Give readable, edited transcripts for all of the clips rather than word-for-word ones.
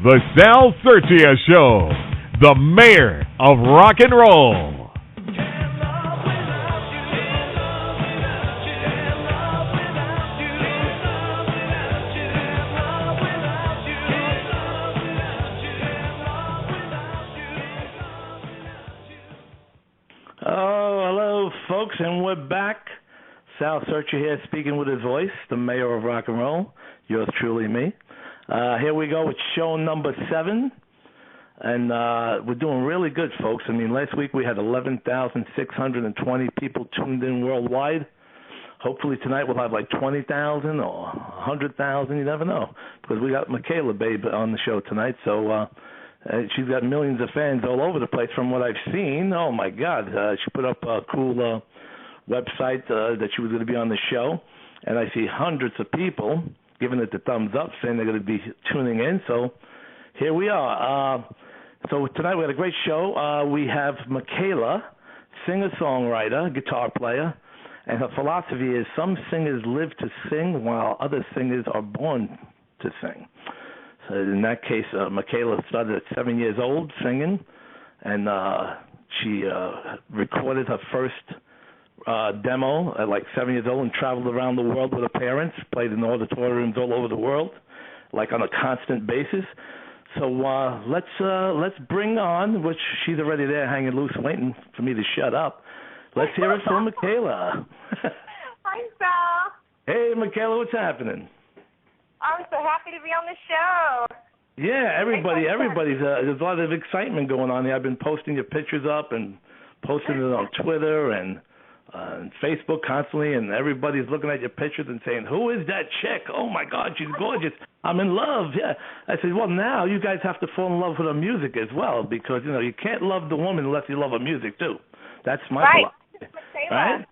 The Sal Sirchia Show, the mayor of rock and roll. Oh, hello, folks, and we're back. Sal Sirchia here, speaking with his voice, the mayor of rock and roll. Yours truly, me. Here we go with show number 7, and we're doing really good, folks. I mean, last week we had 11,620 people tuned in worldwide. Hopefully tonight we'll have like 20,000 or 100,000. You never know, because we got Mikayla, babe, on the show tonight. So she's got millions of fans all over the place from what I've seen. Oh, my God. She put up a cool website that she was going to be on the show, and I see hundreds of people giving it the thumbs up, saying they're going to be tuning in. So here we are. So tonight we had a great show. We have Mikayla, singer-songwriter, guitar player, and her philosophy is some singers live to sing while other singers are born to sing. So in that case, Mikayla started at 7 years old singing, and she recorded her first demo at like 7 years old and traveled around the world with her parents, played in auditoriums all over the world, like on a constant basis. So let's bring on, which she's already there hanging loose, waiting for me to shut up. Let's hear it from Mikayla. Hi, Sal. Hey, Mikayla, what's happening? I'm so happy to be on the show. Yeah, everybody's there's a lot of excitement going on here. I've been posting your pictures up and posting it on Twitter and Facebook constantly, and everybody's looking at your pictures and saying, who is that chick? Oh, my God, she's gorgeous. I'm in love. Yeah. I said, well, now you guys have to fall in love with her music as well, because, you know, you can't love the woman unless you love her music, too. That's my philosophy. Right?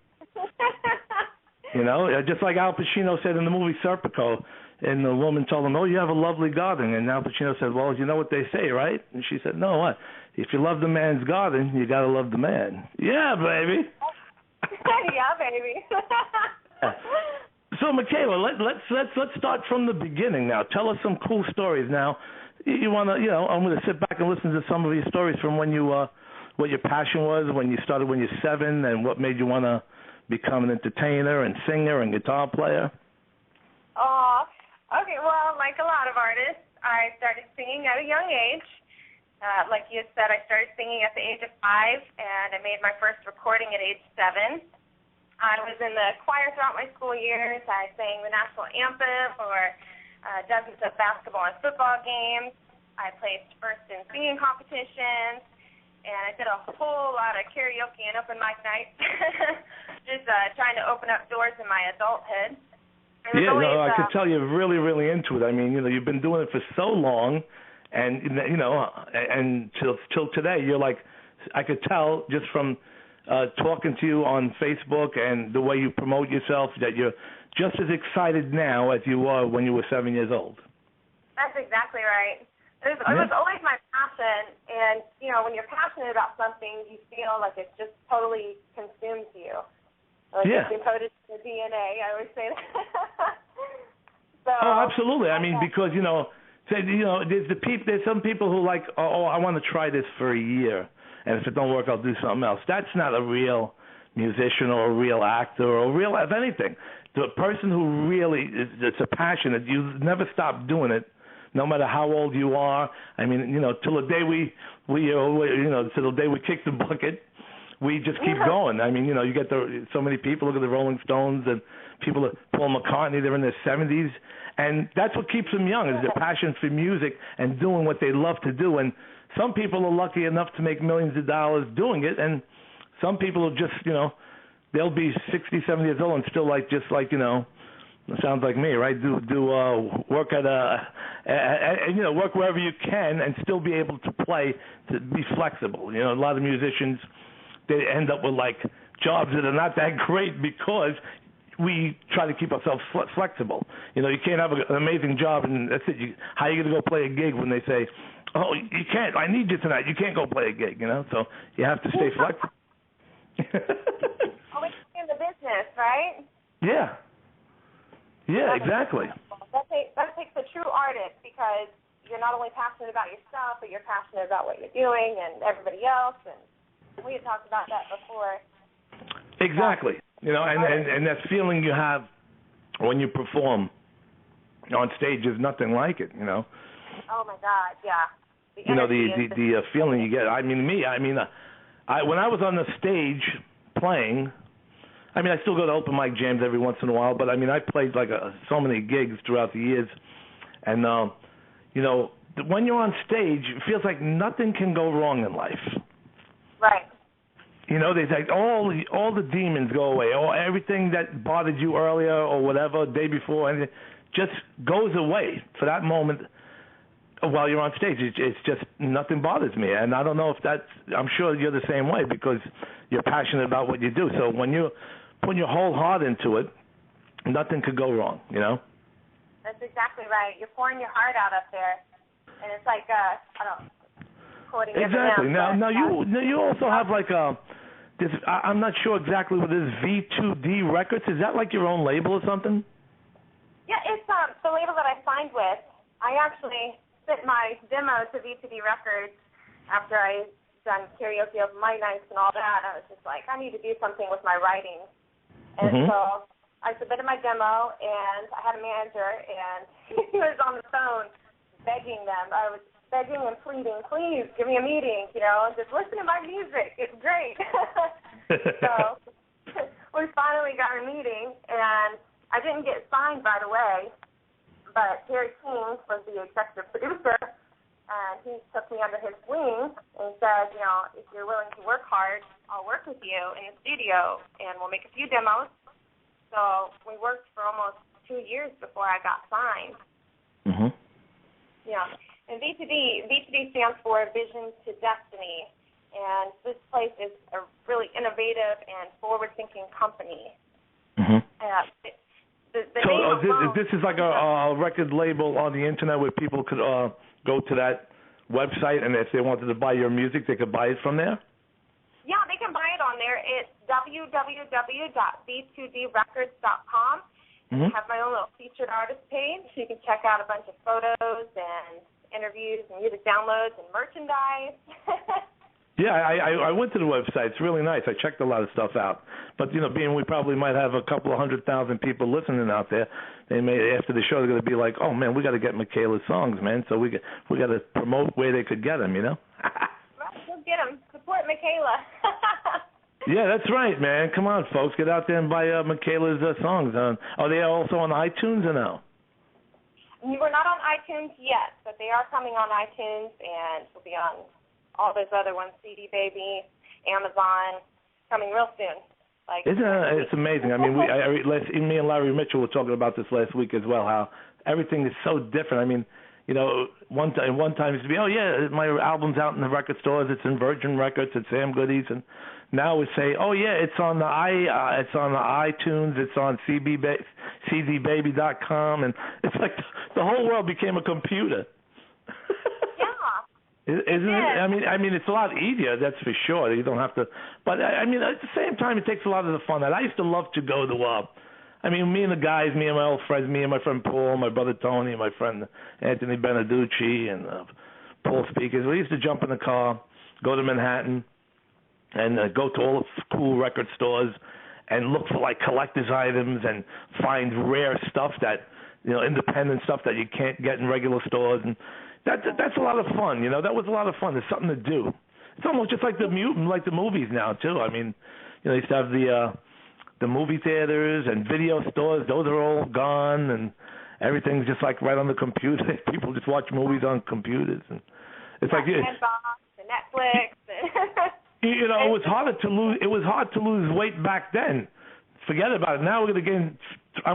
You know, just like Al Pacino said in the movie Serpico, and the woman told him, oh, you have a lovely garden. And Al Pacino said, well, you know what they say, right? And she said, no, what? If you love the man's garden, you got to love the man. Yeah, baby. Yeah, baby. So, Mikayla, let's start from the beginning now. Tell us some cool stories now. You want to, you know, I'm going to sit back and listen to some of your stories from when you, what your passion was when you started when you're 7, and what made you want to become an entertainer and singer and guitar player. Oh, okay. Well, like a lot of artists, I started singing at a young age. Like you said, I started singing at the age of 5, and I made my first recording at age 7. I was in the choir throughout my school years. I sang the national anthem for dozens of basketball and football games. I placed first in singing competitions, and I did a whole lot of karaoke and open mic nights, just trying to open up doors in my adulthood. Yeah, no, I could tell you're really, really into it. I mean, you know, you've been doing it for so long. And, you know, and till today, you're like, I could tell just from talking to you on Facebook and the way you promote yourself that you're just as excited now as you were when you were 7 years old. That's exactly right. It was always my passion. And, you know, when you're passionate about something, you feel like it just totally consumes you. Like it's encoded in the DNA. I always say that. So, oh, absolutely. I mean, because, you know, there's some people who like, oh, I want to try this for a year, and if it don't work, I'll do something else. That's not a real musician or a real actor or a real of anything. The person who really it's a passion that you never stop doing it, no matter how old you are. I mean, you know, till the day we till the day we kick the bucket, we just keep going. I mean, you know, you get so many people. Look at the Rolling Stones and people like Paul McCartney. They're in their 70s. And that's what keeps them young, is their passion for music and doing what they love to do. And some people are lucky enough to make millions of dollars doing it, and some people are just, you know, they'll be 60, 70 years old and still you know, it sounds like me, right? Work work wherever you can and still be able to play, to be flexible. You know, a lot of musicians, they end up with like jobs that are not that great because we try to keep ourselves flexible. You know, you can't have an amazing job and that's it. How are you going to go play a gig when they say, oh, you can't, I need you tonight. You can't go play a gig, you know? So you have to stay flexible. Always in the business, right? Yeah. Yeah, exactly. That takes a true artist because you're not only passionate about yourself, but you're passionate about what you're doing and everybody else. And we had talked about that before. Exactly. You know, and that feeling you have when you perform on stage is nothing like it, you know. Oh my God, yeah. You know, the feeling you get. I mean, when I was on the stage playing, I mean, I still go to open mic jams every once in a while, but I mean, I played like so many gigs throughout the years, and you know, when you're on stage, it feels like nothing can go wrong in life. Right. You know, they like all the demons go away, or everything that bothered you earlier or whatever, day before, and it just goes away for that moment while you're on stage. It's just nothing bothers me, and I don't know if that's. I'm sure you're the same way because you're passionate about what you do. So when you put your whole heart into it, nothing could go wrong. You know. That's exactly right. You're pouring your heart out up there, and it's like I don't. Quoting exactly. Now you also have like this. I'm not sure exactly what it is. V2D Records. Is that like your own label or something? Yeah, it's the label that I signed with. I actually sent my demo to V2D Records after I done karaoke of my nights and all that. I was just like, I need to do something with my writing, and so I submitted my demo, and I had a manager, and he was on the phone begging them. I was begging and pleading, please give me a meeting, you know, just listen to my music. It's great. So we finally got a meeting, and I didn't get signed right away, but Terry King was the executive producer, and he took me under his wing and said, you know, if you're willing to work hard, I'll work with you in the studio, and we'll make a few demos. So we worked for almost 2 years before I got signed. Mm-hmm. Yeah. And V2D stands for Vision to Destiny, and this place is a really innovative and forward-thinking company. Mm-hmm. So this is like a record label on the internet where people could go to that website, and if they wanted to buy your music, they could buy it from there? Yeah, they can buy it on there. It's www.v2drecords.com. I have my own little featured artist page. You can check out a bunch of photos and interviews and music downloads and merchandise. Yeah, I went to the website. It's really nice. I checked a lot of stuff out. But, you know, being we probably might have a couple of 100,000 people listening out there, they may, after the show, they're going to be like, oh, man, we got to get Mikayla's songs, man. So we got to promote where they could get them, you know? Well, we'll get them. Support Mikayla. Yeah, that's right, man. Come on, folks. Get out there and buy Mikayla's songs. Are they also on iTunes or no? We're not on iTunes yet, but they are coming on iTunes, and we'll be on all those other ones, CD Baby, Amazon, coming real soon. It's amazing. I mean, me and Larry Mitchell were talking about this last week as well, how everything is so different. I mean, you know, one time it used to be, oh, yeah, my album's out in the record stores. It's in Virgin Records. It's Sam Goody's. And now we say, oh, yeah, it's on the iTunes. It's on CDBaby.com. And it's like the whole world became a computer. Isn't it? I mean, it's a lot easier, that's for sure. You don't have to. But, I mean, at the same time, it takes a lot of the fun out. I used to love to go to, I mean, me and the guys, me and my old friends, me and my friend Paul, my brother Tony, my friend Anthony Beneducci, and Paul Speakers. We used to jump in the car, go to Manhattan, and go to all the cool record stores and look for, like, collector's items and find rare stuff that, you know, independent stuff that you can't get in regular stores. And that's a lot of fun, you know. That was a lot of fun. There's something to do. It's almost just like the movies now, too. I mean, you know, they used to have the movie theaters and video stores. Those are all gone, and everything's just like right on the computer. People just watch movies on computers, and it's like Xbox and Netflix. You know, it was hard to lose weight back then. Forget about it. Now I'm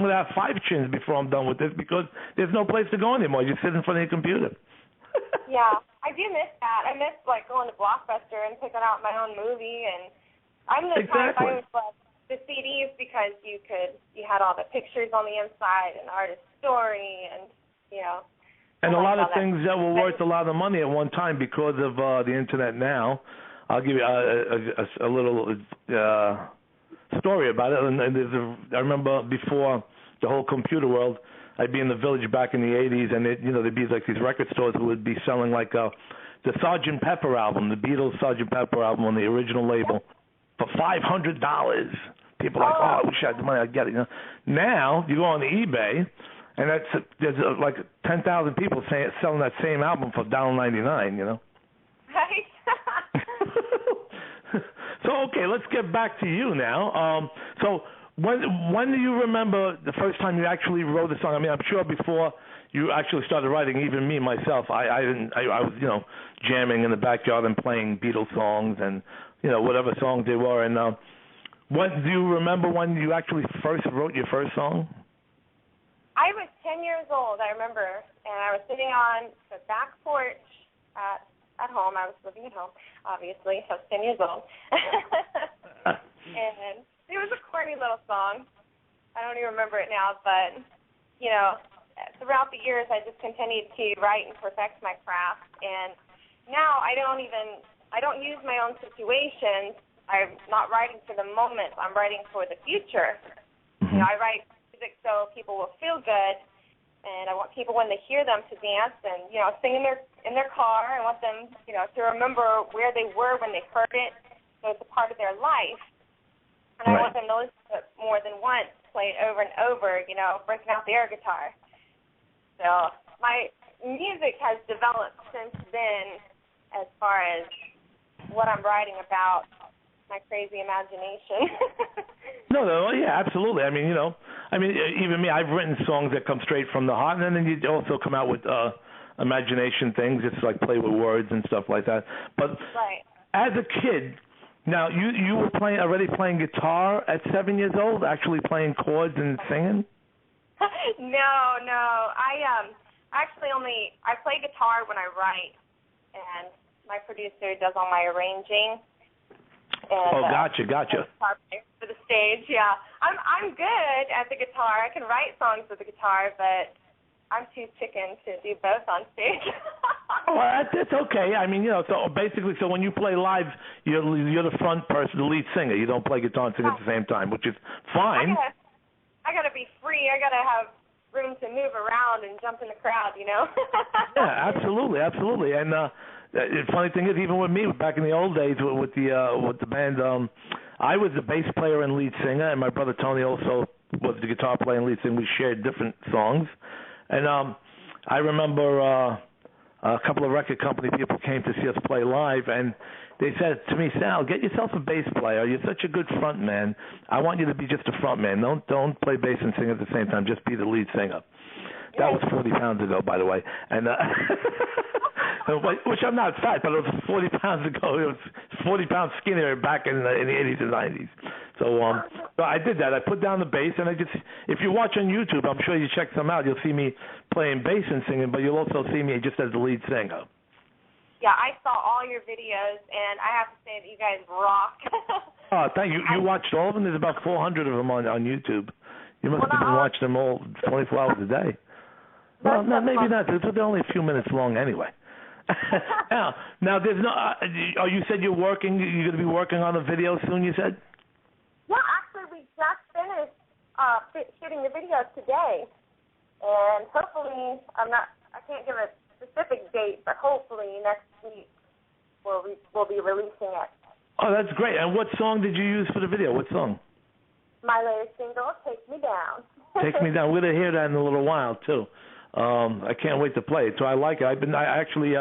gonna have 5 chins before I'm done with this because there's no place to go anymore. You sit in front of your computer. Yeah, I do miss that. I miss like going to Blockbuster and picking out my own movie, and I'm the type I always loved the CDs because you had all the pictures on the inside and the artist's story, and you know. And a lot of things that were worth a lot of money at one time because of the internet. Now, I'll give you a little story about it. And I remember before the whole computer world, I'd be in the Village back in the 80s, and there'd be like these record stores who would be selling like the Sgt. Pepper album, the Beatles Sgt. Pepper album on the original label for $500. People are like, oh, I wish I had the money, I'd get it. Now you go on the eBay, and there's like 10,000 people selling that same album for $1.99. Right. So okay, let's get back to you now. So when do you remember the first time you actually wrote a song? I mean, I'm sure before you actually started writing, even me myself, I was jamming in the backyard and playing Beatles songs and whatever songs they were. And do you remember when you actually first wrote your first song? I was 10 years old, I remember, and I was sitting on the back porch at home. I was living at home, obviously, so I was 10 years old. And it was a corny little song. I don't even remember it now, but, throughout the years, I just continued to write and perfect my craft. And now I don't use my own situations. I'm not writing for the moment. I'm writing for the future. Mm-hmm. I write music so people will feel good, and I want people when they hear them to dance and sing in their car. I want them to remember where they were when they heard it, so it's a part of their life. And I want them to listen to it more than once, play it over and over, breaking out the air guitar. So my music has developed since then as far as what I'm writing about, my crazy imagination. No, yeah, absolutely. I mean, even me, I've written songs that come straight from the heart, and then you also come out with imagination things. It's like play with words and stuff like that. But as a kid, now you were already playing guitar at 7 years old, actually playing chords and singing? No. I play guitar when I write, and my producer does all my arranging. And, gotcha. For the stage, yeah. I'm good at the guitar. I can write songs with the guitar, but I'm too chicken to do both on stage. Well, that's okay. I mean, so basically, when you play live, you're the front person, the lead singer. You don't play guitar and sing at the same time, which is fine. I gotta be free. I gotta have room to move around and jump in the crowd, Yeah, absolutely. And the funny thing is, even with me, back in the old days with the band, I was the bass player and lead singer, and my brother Tony also was the guitar player and lead singer. We shared different songs. And I remember a couple of record company people came to see us play live, and they said to me, Sal, get yourself a bass player. You're such a good front man. I want you to be just a front man. Don't play bass and sing at the same time. Just be the lead singer. That was 40 pounds ago, by the way. And which I'm not fat, but it was 40 pounds ago. It was 40 pounds skinnier back in the 80s and 90s. So I did that. I put down the bass, and if you watch on YouTube, I'm sure you check some out, you'll see me playing bass and singing, but you'll also see me just as the lead singer. Yeah, I saw all your videos, and I have to say that you guys rock. Oh, thank you. You watched all of them? There's about 400 of them on YouTube. You must have been watching them all 24 hours a day. Well, no, maybe not. They're only a few minutes long anyway. Now, there's no. You said you're working. You're going to be working on a video soon. You said. Yeah, actually, we just finished shooting the video today, and hopefully, I can't give a specific date, but hopefully next week we'll be releasing it. Oh, that's great. And what song did you use for the video? What song? My latest single, "Take Me Down." Take Me Down. We're going to hear that in a little while too. I can't wait to play it. So I like it. I actually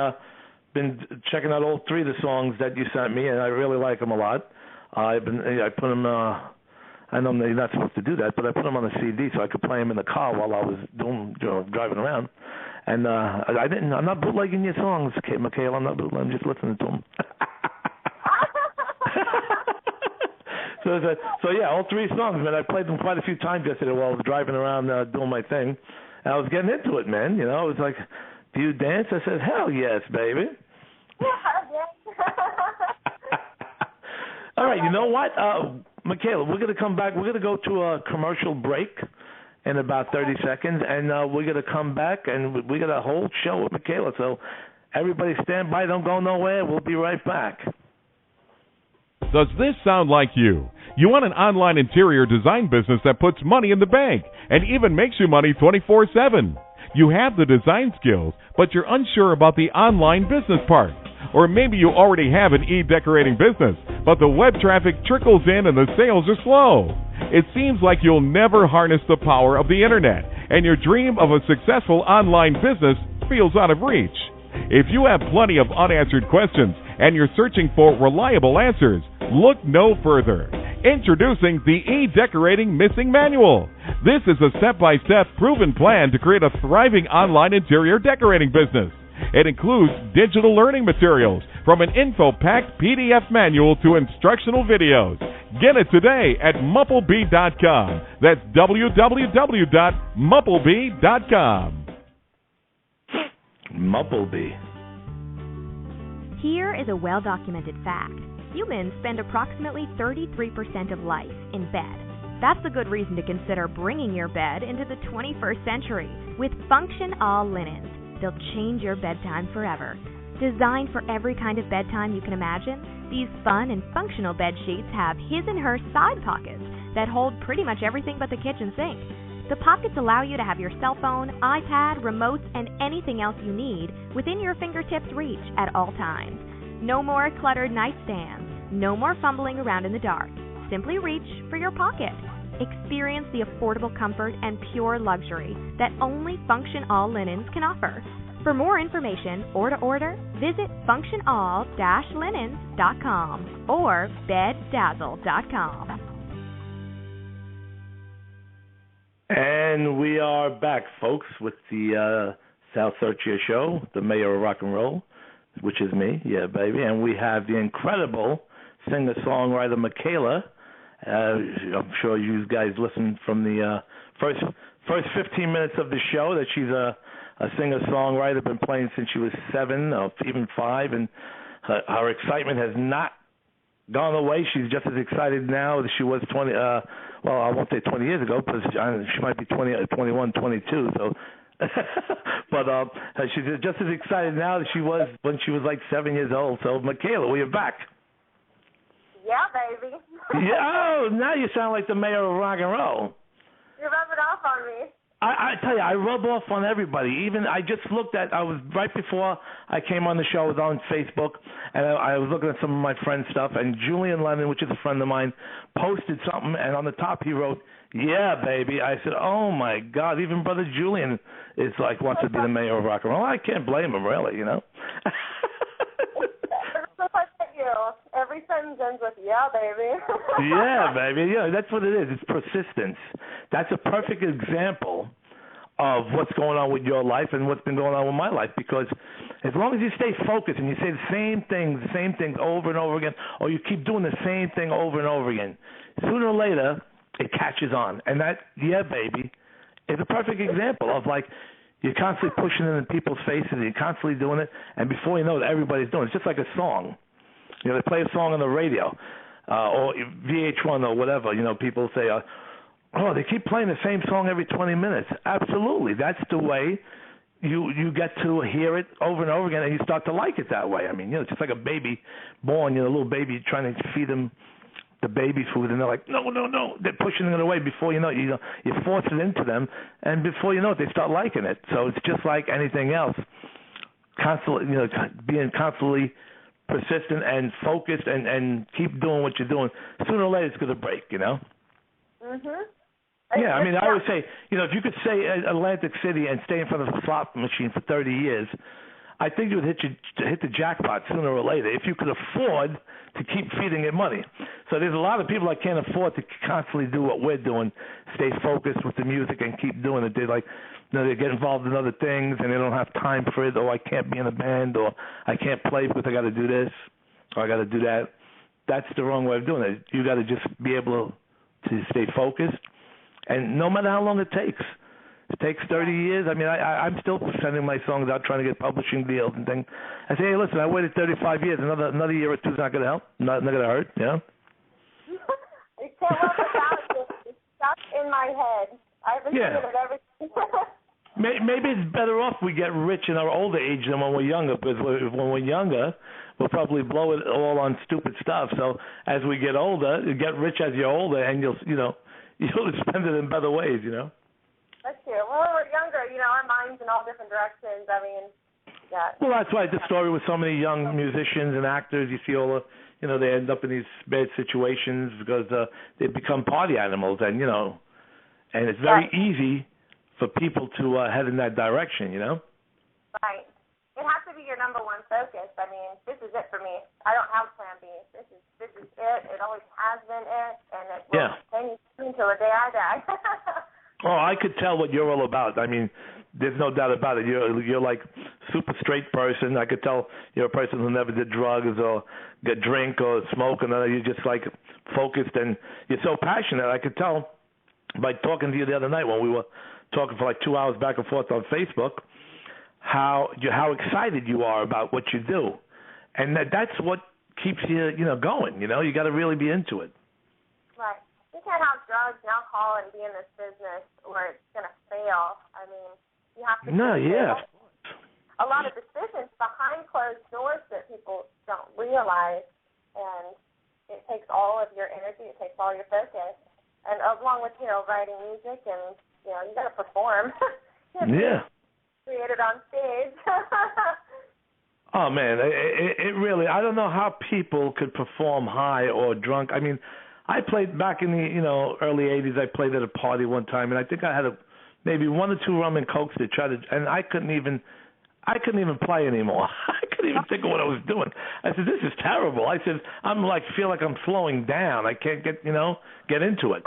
been checking out all three of the songs that you sent me, and I really like them a lot. I put them. I know you're not supposed to do that, but I put them on a CD so I could play them in the car while I was driving around. And I'm not bootlegging your songs, Mikayla. I'm not bootlegging. I'm just listening to them. So yeah, all three songs, man. I played them quite a few times yesterday while I was driving around doing my thing. And I was getting into it, man. It was like, do you dance? I said, hell yes, baby. All right, you know what, Mikayla, we're going to come back. We're going to go to a commercial break in about 30 seconds, and we're going to come back, and we got a whole show with Mikayla. So everybody stand by. Don't go nowhere. We'll be right back. Does this sound like you? You want an online interior design business that puts money in the bank and even makes you money 24/7. You have the design skills, but you're unsure about the online business part. Or maybe you already have an e-decorating business, but the web traffic trickles in and the sales are slow. It seems like you'll never harness the power of the internet, and your dream of a successful online business feels out of reach. If you have plenty of unanswered questions and you're searching for reliable answers, look no further. Introducing the E-Decorating Missing Manual. This is a step-by-step proven plan to create a thriving online interior decorating business. It includes digital learning materials, from an info-packed PDF manual to instructional videos. Get it today at mupplebee.com. That's www.mupplebee.com. Mupplebee. Here is a well-documented fact. Humans spend approximately 33% of life in bed. That's a good reason to consider bringing your bed into the 21st century. With Function All Linens, they'll change your bedtime forever. Designed for every kind of bedtime you can imagine, these fun and functional bed sheets have his and her side pockets that hold pretty much everything but the kitchen sink. The pockets allow you to have your cell phone, iPad, remotes, and anything else you need within your fingertips' reach at all times. No more cluttered nightstands. No more fumbling around in the dark. Simply reach for your pocket. Experience the affordable comfort and pure luxury that only Function All Linens can offer. For more information or to order, visit functionall-linens.com or beddazzle.com. And we are back, folks, with the Sal Sirchia Show, the mayor of rock and roll, which is me, yeah, baby. And we have the incredible singer-songwriter Mikayla. I'm sure you guys listened from the first 15 minutes of the show that she's a singer-songwriter, been playing since she was 7 or even 5, and her excitement has not gone away. She's just as excited now as she was 20. Well, I won't say 20 years ago, because she might be 21, 22. So, but she's just as excited now as she was when she was like 7 years old. So, Mikayla, well, you're back. Yeah, baby. Yeah, oh, now you sound like the mayor of rock and roll. You're rubbing off on me. I tell you, I rub off on everybody. Even I just looked at, I was right before I came on the show, I was on Facebook, and I was looking at some of my friends' stuff, and Julian Lennon, which is a friend of mine, posted something, and on the top he wrote, "Yeah, baby." I said, "Oh my God, even brother Julian is like wants to be the mayor of rock and roll." I can't blame him, really, you know. Every sentence ends with "yeah, baby." Yeah, baby. Yeah, that's what it is. It's persistence. That's a perfect example of what's going on with your life and what's been going on with my life. Because as long as you stay focused and you say the same things over and over again, or you keep doing the same thing over and over again, sooner or later it catches on. And that, yeah, baby, is a perfect example of like you're constantly pushing it in people's faces and you're constantly doing it, and before you know it, everybody's doing it. It's just like a song. You know, they play a song on the radio or VH1 or whatever. You know, people say, "Oh, they keep playing the same song every 20 minutes." Absolutely, that's the way you get to hear it over and over again, and you start to like it that way. I mean, you know, it's just like a baby born. You know, a little baby trying to feed them the baby food, and they're like, "No, no, no!" They're pushing it away. Before you know it, you force it into them, and before you know it, they start liking it. So it's just like anything else. Constantly, you know, being constantly persistent and focused and keep doing what you're doing. Sooner or later it's going to break, you know? Mhm. Yeah, I mean, I always say, you know, if you could stay in Atlantic City and stay in front of a slot machine for 30 years, I think you would hit the jackpot sooner or later if you could afford to keep feeding it money. So there's a lot of people that can't afford to constantly do what we're doing, stay focused with the music and keep doing it. They like, you know, they get involved in other things and they don't have time for it, or I can't be in a band, or I can't play because I got to do this, or I got to do that. That's the wrong way of doing it. You got to just be able to stay focused, and no matter how long it takes. It takes 30 years. I mean, I'm still sending my songs out, trying to get publishing deals and things. I say, hey, listen, I waited 35 years. Another year or two is not going to help. Not going to hurt, you know? It can't work without you. It's stuck in my head. I've been doing it every maybe it's better off we get rich in our older age than when we're younger, because when we're younger, we'll probably blow it all on stupid stuff. So as we get older, you get rich as you're older, and you'll spend it in better ways, That's true. Well, when we're younger, our minds in all different directions. I mean, yeah. Well, that's why the story with so many young musicians and actors, you see all the, they end up in these bad situations because they become party animals, and and it's very easy for people to head in that direction, Right. It has to be your number one focus. I mean, this is it for me. I don't have plan B. This is it. It always has been it, and it will continue until the day I die. Oh, I could tell what you're all about. I mean, there's no doubt about it. You're like super straight person. I could tell you're a person who never did drugs or drink or smoke, and you're just like focused, and you're so passionate. I could tell by talking to you the other night when we were talking for like 2 hours back and forth on Facebook how excited you are about what you do, and that's what keeps you going. You got to really be into it. Right. You can't have drugs and alcohol and be in this business where it's going to fail. I mean, you have to. No, yeah. A lot of decisions behind closed doors that people don't realize, and it takes all of your energy. It takes all your focus, and along with writing music and you got to perform. Yeah. Created on stage. Oh man, it really. I don't know how people could perform high or drunk. I mean, I played back in the early '80s. I played at a party one time, and I think I had maybe 1 or 2 rum and cokes to try to, and I couldn't even play anymore. I couldn't even think of what I was doing. I said, "This is terrible." I said, feel like I'm slowing down. I can't get into it.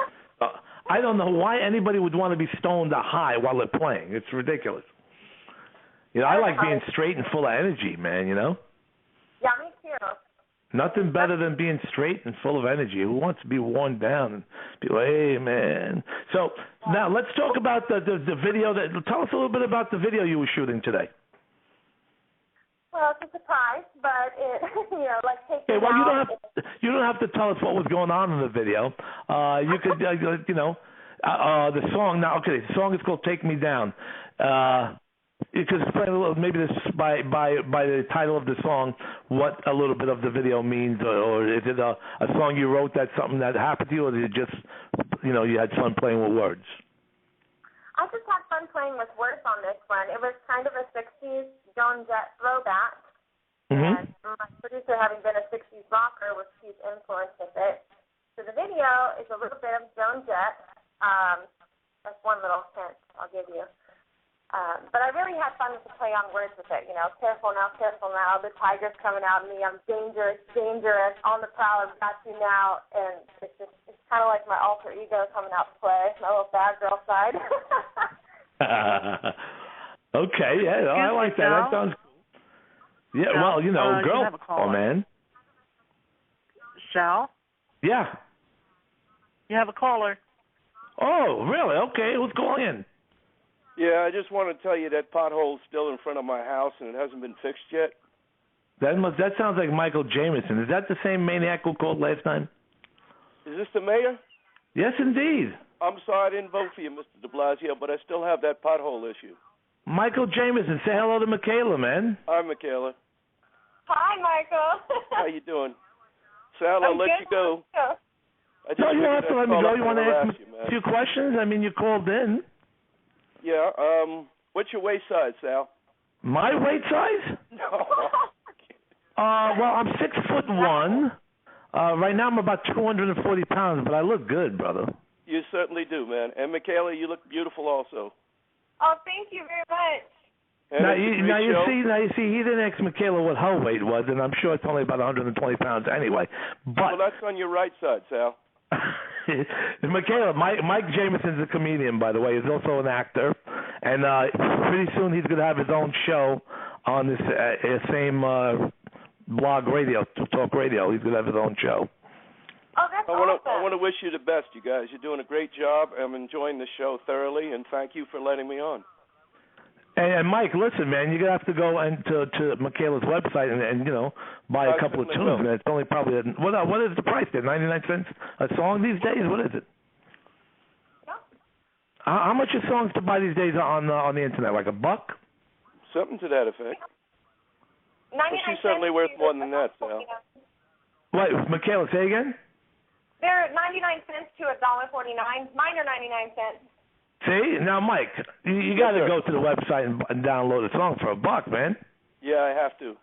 I don't know why anybody would want to be stoned or high while they're playing. It's ridiculous. I like being straight and full of energy, man, Yeah, me too. Nothing better than being straight and full of energy. Who wants to be worn down and be like, hey, man. So now let's talk about the video. Tell us a little bit about the video you were shooting today. Well, it's a surprise, but it, takes Okay, well, you don't have to tell us what was going on in the video. You could, the song. Now, okay, the song is called "Take Me Down." You could explain a little, maybe this by the title of the song, what a little bit of the video means, or is it a song you wrote that's something that happened to you, or did it just, you had fun playing with words? I just had fun playing with words on this one. It was kind of a 60s Joan Jett throwback, and my producer, having been a 60s rocker, was huge influence with it. So the video is a little bit of Joan Jett. That's one little hint I'll give you. But I really had fun to play on words with it. Careful now, the tiger's coming out of me. I'm dangerous, on the prowl, I've got you now. And it's kind of like my alter ego coming out to play, my little bad girl side. Okay, yeah, I like that. That sounds cool. Yeah, well, girl, oh, man. Sal? Yeah. You have a caller. Oh, really? Okay, who's calling in? Yeah, I just want to tell you that pothole's still in front of my house and it hasn't been fixed yet. That sounds like Michael Jameson. Is that the same maniac who called last time? Is this the mayor? Yes, indeed. I'm sorry I didn't vote for you, Mr. de Blasio, but I still have that pothole issue. Michael Jameson, say hello to Mikayla, man. Hi, Mikayla. Hi, Michael. How you doing? Sal, I'll let you go. No, you don't have to let me go. You want to ask me a few questions? I mean, you called in. Yeah, what's your waist size, Sal? My weight size? No. Well, I'm 6'1". Right now I'm about 240 pounds, but I look good, brother. You certainly do, man. And Mikayla, you look beautiful also. Oh, thank you very much. Now you see, he didn't ask Mikayla what her weight was, and I'm sure it's only about 120 pounds anyway. But well, that's on your right side, Sal. Mikayla, Mike Jameson's a comedian, by the way. He's also an actor, and pretty soon he's going to have his own show on this same blog radio, talk radio. He's going to have his own show. Oh, that's awesome. I want to wish you the best, you guys. You're doing a great job. I'm enjoying the show thoroughly, and thank you for letting me on. And Mike, listen, man, you're gonna have to go to Mikayla's website and buy a couple of tunes, man. It's only probably what is the price there? 99 cents a song these days? What is it? How much are songs to buy these days on the internet? Like $1? Something to that effect. 99 Well, she's certainly worth more than that, Sal. Wait, Mikayla, say again? They're 99 cents to $1.49. Mine are 99 cents. See? Now, Mike, you got to go to the website and download a song for $1, man. Yeah, I have to.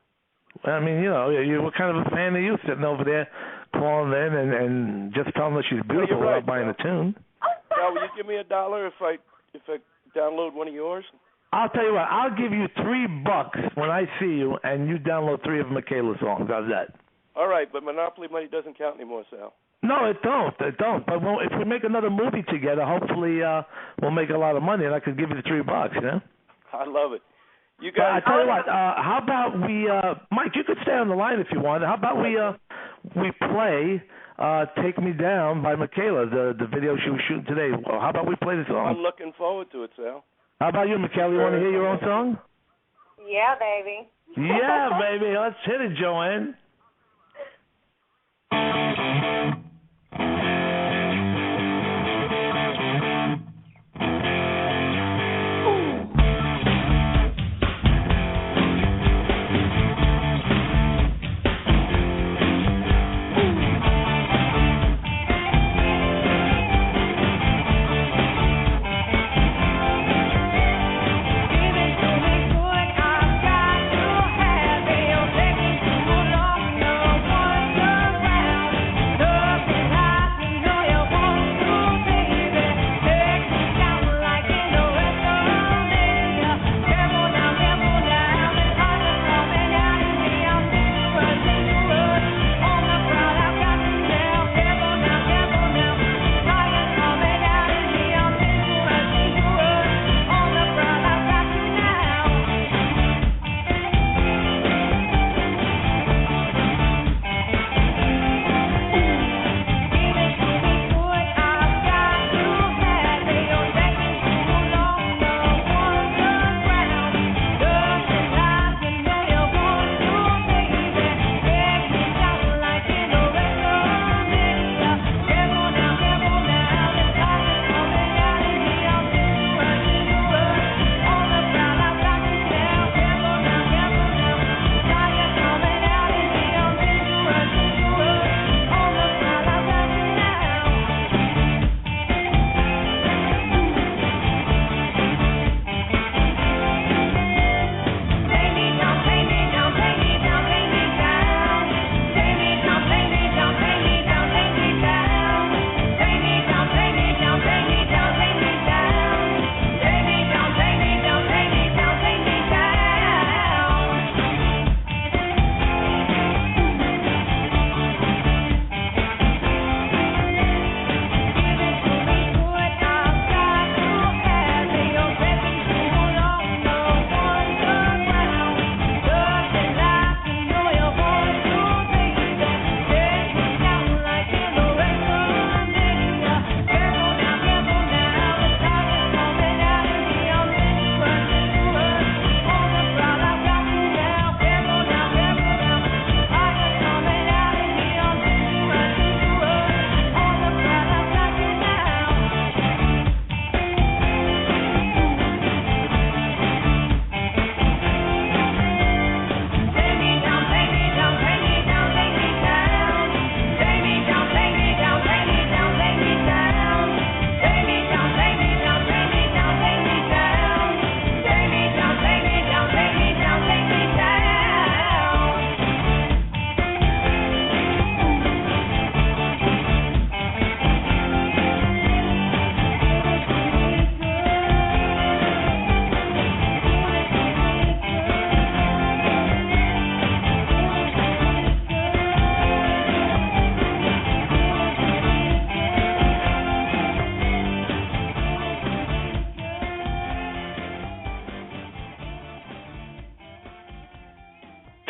I mean, you know, you were kind of a fan of you sitting over there calling in and just telling her she's beautiful without buying the tune. Now, will you give me $1 if I download one of yours? I'll tell you what, I'll give you $3 when I see you and you download 3 of Mikayla's songs. How's that? All right, but Monopoly money doesn't count anymore, Sal. No, it don't. But if we make another movie together, hopefully we'll make a lot of money, and I could give you the $3. You know. I love it. You guys. I tell you what. How about we, Mike? You could stay on the line if you want. How about we play "Take Me Down" by Mikayla, the video she was shooting today. How about we play the song? I'm looking forward to it, Sal. How about you, Mikayla? You want to hear your own song? Yeah, baby. Yeah, baby. Let's hit it, Joanne.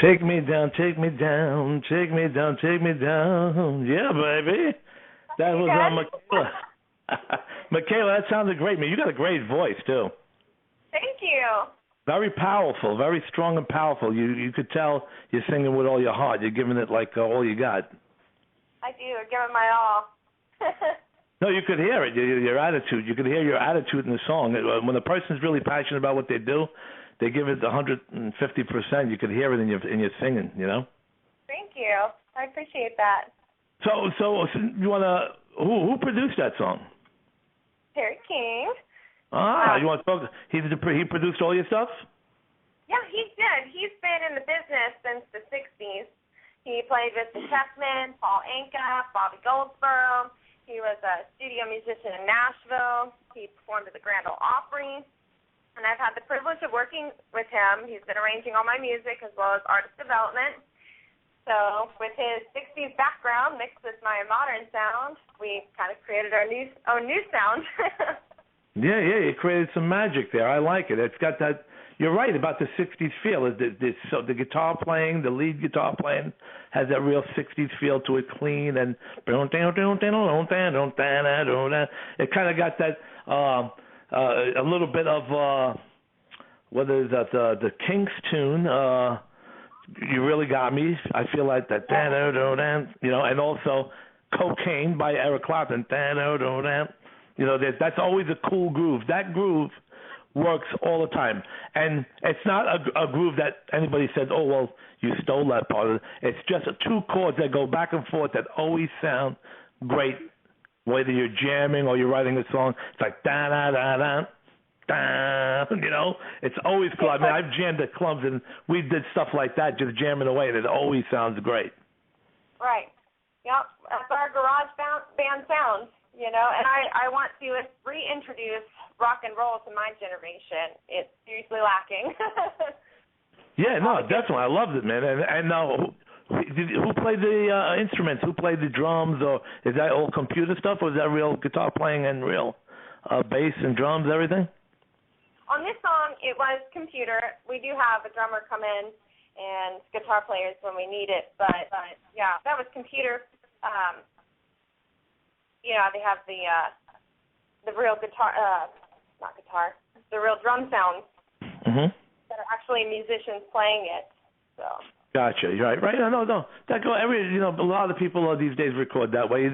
Take me down, take me down, take me down, take me down. Yeah, baby. That was Mikayla. Mikayla, that sounded great, man. You got a great voice, too. Thank you. Very powerful, very strong and powerful. You could tell you're singing with all your heart. You're giving it like all you got. I do. I give it my all. No, you could hear it, your attitude. You could hear your attitude in the song. When a person's really passionate about what they do, they give it 150%. You could hear it in your singing, you know? Thank you. I appreciate that. So you wanna who produced that song? Terry King. You want to talk? He produced all your stuff? Yeah, he did. He's been in the business since the 60s. He played with the Chessmen, Paul Anka, Bobby Goldsboro. He was a studio musician in Nashville. He performed at the Grand Ole Opry. And I've had the privilege of working with him. He's been arranging all my music as well as artist development. So with his 60s background mixed with my modern sound, we kind of created our own new sound. Yeah, you created some magic there. I like it. It's got that. You're right about the 60s feel. So the guitar playing, the lead guitar playing, has that real 60s feel to it, clean, and it kind of got that a little bit of what is that? The Kinks tune. You Really Got Me. I feel like that. You know, and also Cocaine by Eric Clapton. You know, that's always a cool groove. That groove works all the time. And it's not a groove that anybody said, oh, well, you stole that part of it. It's just two chords that go back and forth that always sound great. Whether you're jamming or you're writing a song, it's like da-da-da-da, da, you know? It's always cool. I mean, I've jammed at clubs, and we did stuff like that, just jamming away, and it always sounds great. Right. Yep. That's our garage band sound, you know, and I want to reintroduce rock and roll to my generation. It's seriously lacking. Yeah, no, definitely. I loved it, man. And who played the instruments? Who played the drums? Or is that all computer stuff, or is that real guitar playing and real bass and drums, everything? On this song, it was computer. We do have a drummer come in and guitar players when we need it, but yeah, that was computer. You know, they have the real the real drum sounds that are actually musicians playing it. So. Gotcha. You're right. No. That go a lot of people these days record that way.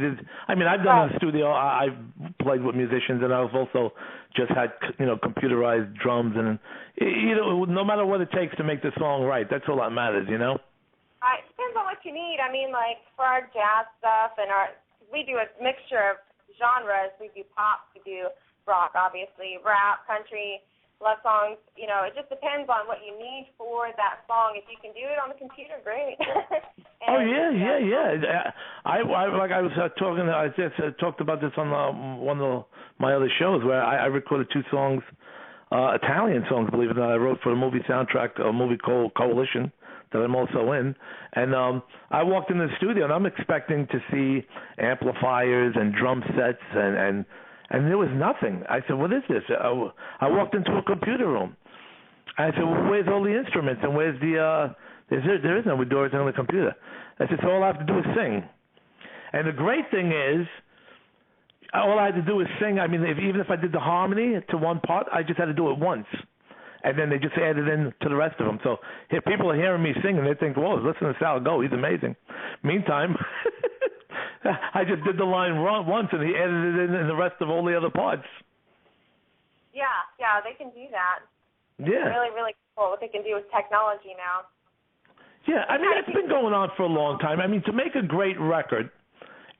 I mean, I've done it in the studio. I've played with musicians, and I've also just had computerized drums, and no matter what it takes to make the song right, that's all that matters, you know. It depends on what you need. I mean, like for our jazz stuff and we do a mixture of genres. We do pop, we do rock, obviously, rap, country, love songs. You know, it just depends on what you need for that song. If you can do it on the computer, great. Yeah. I talked about this on one of my other shows where I recorded 2 songs, Italian songs, believe it or not. I wrote for the movie soundtrack, a movie called Coalition that I'm also in. And I walked into the studio, and I'm expecting to see amplifiers and drum sets, and there was nothing. I said, what is this? I walked into a computer room. I said, well, where's all the instruments, and where's the there is no doors on the computer. I said, so all I have to do is sing. And the great thing is, all I had to do is sing. I mean, even if I did the harmony to one part, I just had to do it once. And then they just added in to the rest of them. So if people are hearing me sing, and they think, whoa, listen to Sal go, he's amazing. Meantime, I just did the line once, and he added it in the rest of all the other parts. Yeah, they can do that. Yeah. It's really, really cool what they can do with technology now. Yeah, I mean, it's been going on for a long time. I mean, to make a great record,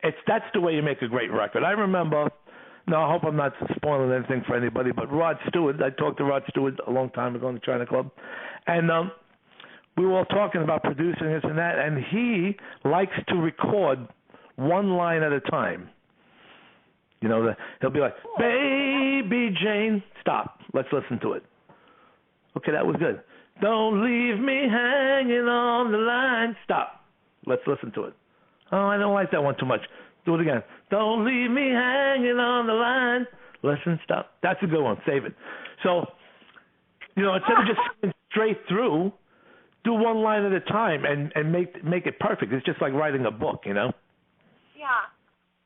that's the way you make a great record. I remember, I hope I'm not spoiling anything for anybody, but Rod Stewart, I talked to Rod Stewart a long time ago in the China Club, and we were all talking about producing this and that, and he likes to record one line at a time. You know, he'll be like, Baby Jane, stop, let's listen to it. Okay, that was good. Don't leave me hanging on the line, stop, let's listen to it. Oh, I don't like that one too much. Do it again. Don't leave me hanging on the line. Listen, stop. That's a good one. Save it. So, instead of just singing straight through, do one line at a time and make it perfect. It's just like writing a book, you know? Yeah.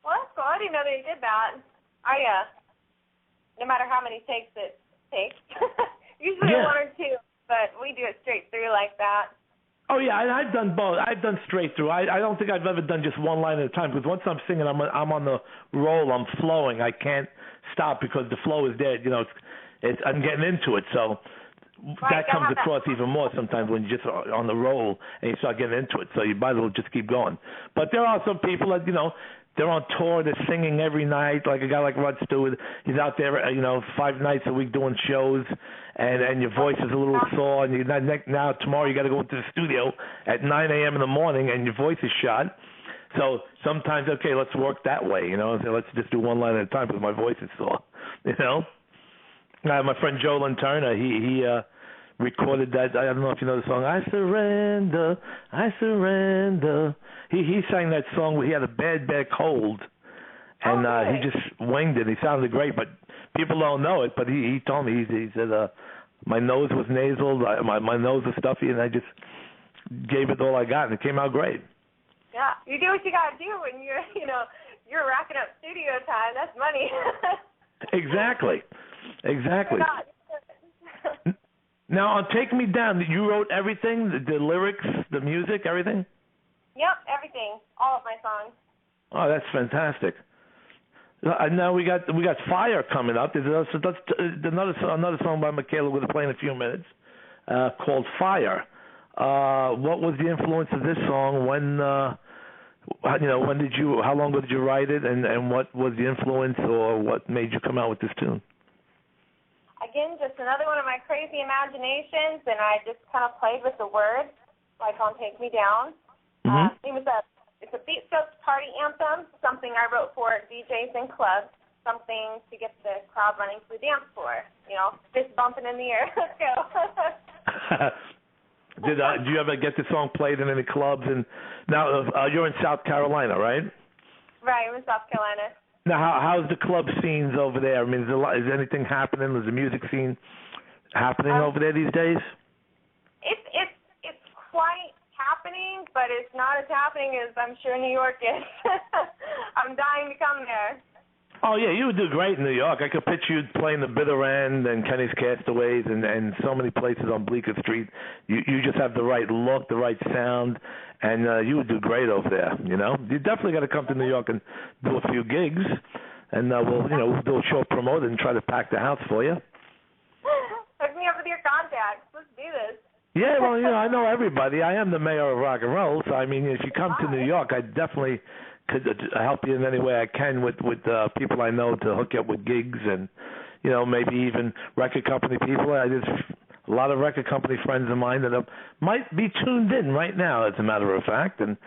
Well, that's cool. I didn't know they did that. No matter how many takes it takes, usually 1 or 2, but we do it straight through like that. Oh yeah, I've done both. I've done straight through. I don't think I've ever done just one line at a time, because once I'm singing, I'm on the roll. I'm flowing. I can't stop because the flow is there. You know, I'm getting into it. So that comes across even more sometimes when you're just on the roll and you start getting into it. So you might as well just keep going. But there are some people that, you know, they're on tour, they're singing every night, like a guy like Rod Stewart. He's out there, you know, 5 nights a week doing shows, and your voice is a little sore, and now tomorrow you got to go into the studio at 9 a.m. in the morning, and your voice is shot. So sometimes, okay, let's work that way, you know. So let's just do one line at a time because my voice is sore, you know. My friend Joe Lanterna, he recorded that. I don't know if you know the song, I Surrender, I Surrender. He sang that song when he had a bad cold, and he just winged it. He sounded great, but people don't know it. But he told me, he said, my nose was nasal, my nose was stuffy, and I just gave it all I got, and it came out great. Yeah, you do what you got to do when you're racking up studio time. That's money. Exactly. Now, on Take Me Down, you wrote everything, the lyrics, the music, everything? Yep, everything, all of my songs. Oh, that's fantastic. Now we got Fire coming up. There's another song by Mikayla we're going to play in a few minutes called Fire. What was the influence of this song? How long ago did you write it, and what was the influence, or what made you come out with this tune? Again, just another one of my crazy imaginations, and I just kind of played with the words, like on Take Me Down. Mm-hmm. It's a beat-soaked party anthem, something I wrote for DJs and clubs, something to get the crowd running to the dance floor. You know, fist bumping in the air. Let's go. Did you ever get the song played in any clubs? And now you're in South Carolina, right? Right, I'm in South Carolina. Now, how's the club scenes over there? I mean, is anything happening? Is the music scene happening over there these days? It's quite happening, but it's not as happening as I'm sure New York is. I'm dying to come there. Oh, yeah, you would do great in New York. I could picture you playing the Bitter End and Kenny's Castaways and so many places on Bleecker Street. You just have the right look, the right sound, and you would do great over there, you know. You definitely got to come to New York and do a few gigs, and we'll do a show promote and try to pack the house for you. Hook me up with your contacts. Let's do this. Yeah, well, I know everybody. I am the mayor of rock and roll, so, I mean, if you come to New York, I definitely could help you in any way I can with people I know to hook you up with gigs and, maybe even record company people. There's a lot of record company friends of mine that might be tuned in right now, as a matter of fact, and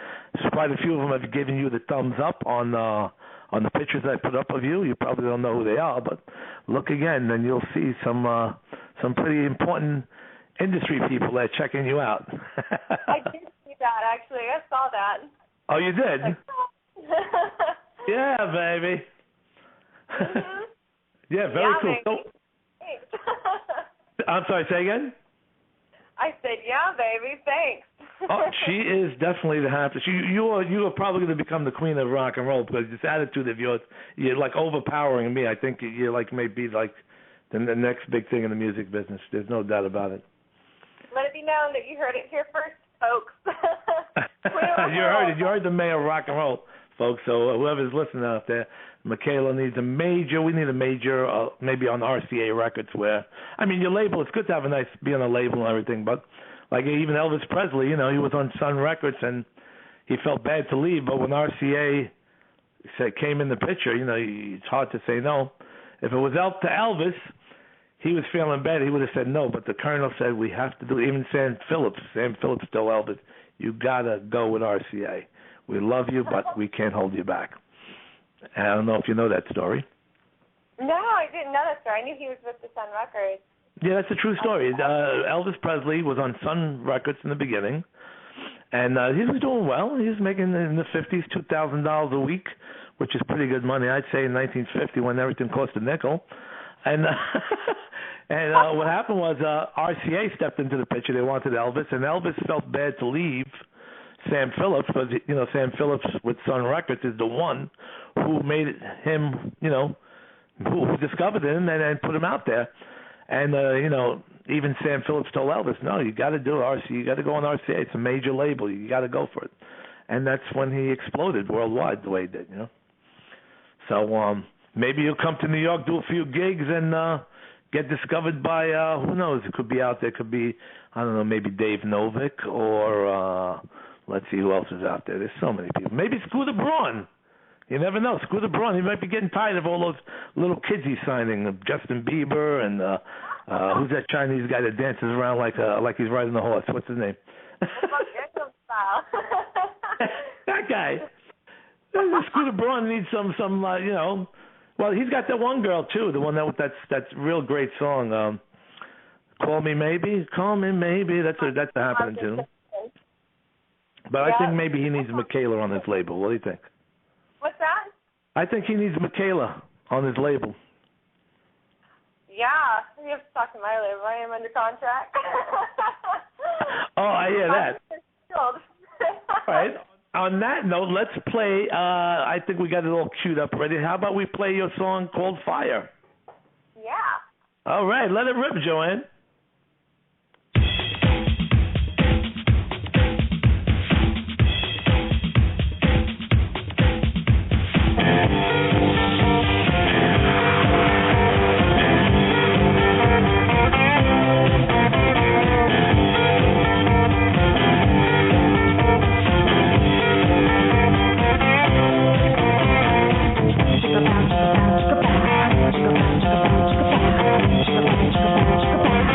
quite a few of them have given you the thumbs up on the pictures I put up of you. You probably don't know who they are, but look again, and you'll see some pretty important industry people that are checking you out. I did see that, actually. I saw that. Oh, you did? Yeah, baby. Mm-hmm. Yeah, very cool. Baby. Thanks. I'm sorry, say again? I said, yeah, baby, thanks. Oh, she is definitely the happiest. You are probably going to become the queen of rock and roll because this attitude of yours, you're like overpowering me. I think you're like maybe like the next big thing in the music business. There's no doubt about it. Let it be known that you heard it here first, folks. You heard it. You heard the mayor of rock and roll, folks. So whoever's listening out there, Mikayla needs we need a major, maybe on RCA Records where, I mean, your label, it's good to have be on a label and everything, but like even Elvis Presley, he was on Sun Records and he felt bad to leave, but when RCA came in the picture, it's hard to say no. If it was up to Elvis, he was feeling bad. He would have said no, but the Colonel said we have to do it. Even Sam Phillips told Elvis, you got to go with RCA. We love you, but we can't hold you back. And I don't know if you know that story. No, I didn't know that story. I knew he was with the Sun Records. Yeah, that's a true story. Elvis Presley was on Sun Records in the beginning, and he was doing well. He was making in the 50s $2,000 a week, which is pretty good money, I'd say, in 1950 when everything cost a nickel. And what happened was RCA stepped into the picture. They wanted Elvis, and Elvis felt bad to leave Sam Phillips because, Sam Phillips with Sun Records is the one who made him, who discovered him and put him out there. And, even Sam Phillips told Elvis, no, you got to do RCA. You got to go on RCA. It's a major label. You got to go for it. And that's when he exploded worldwide the way he did, you know. So maybe he'll come to New York, do a few gigs, and get discovered by, who knows, it could be out there. It could be, I don't know, maybe Dave Novick or, let's see who else is out there. There's so many people. Maybe Scooter Braun. You never know. Scooter Braun, he might be getting tired of all those little kids he's signing, Justin Bieber and who's that Chinese guy that dances around like he's riding a horse? What's his name? That guy. Scooter Braun needs some you know. Well, he's got that one girl too, the one that's real great song. Call Me Maybe. That's a happening tune. But I think maybe he needs Mikayla on his label. What do you think? What's that? I think he needs Mikayla on his label. Yeah, you have to talk to my label. I am under contract. Oh, I hear that. All right. On that note, let's play. I think we got it all queued up ready. How about we play your song called Fire? Yeah. All right, let it rip, Joanne. Chicka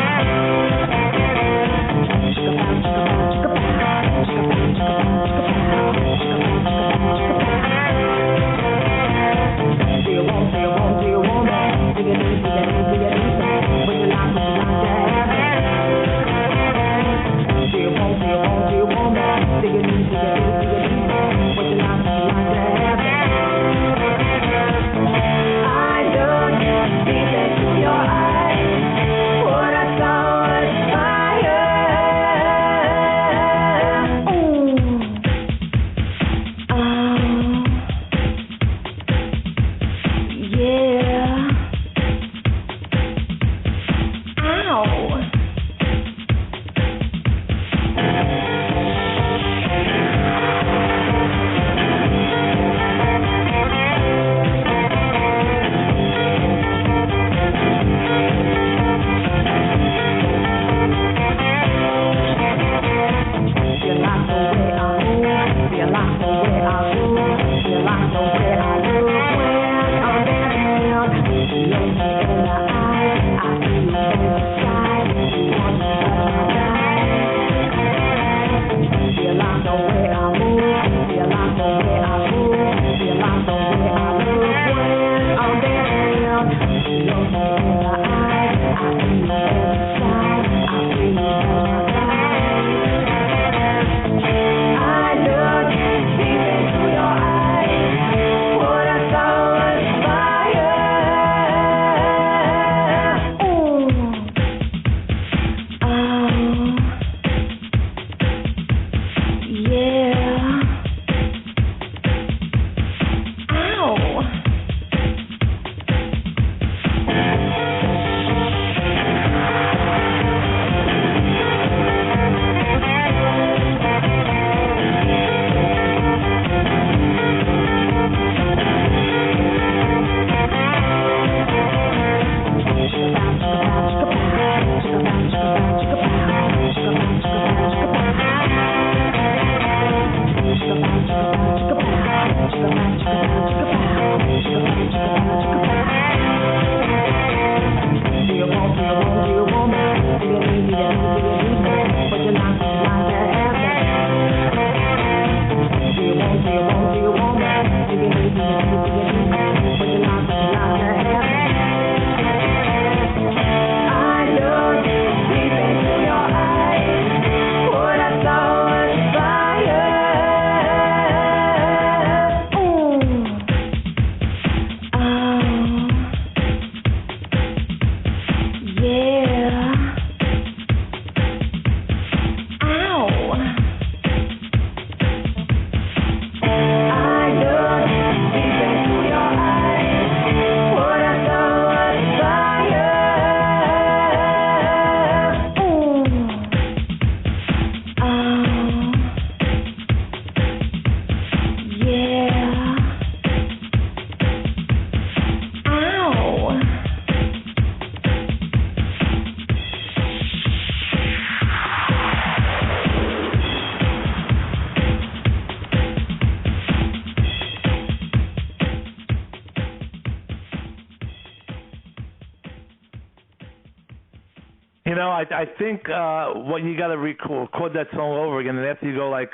I think what you got to record that song over again, and after you go like,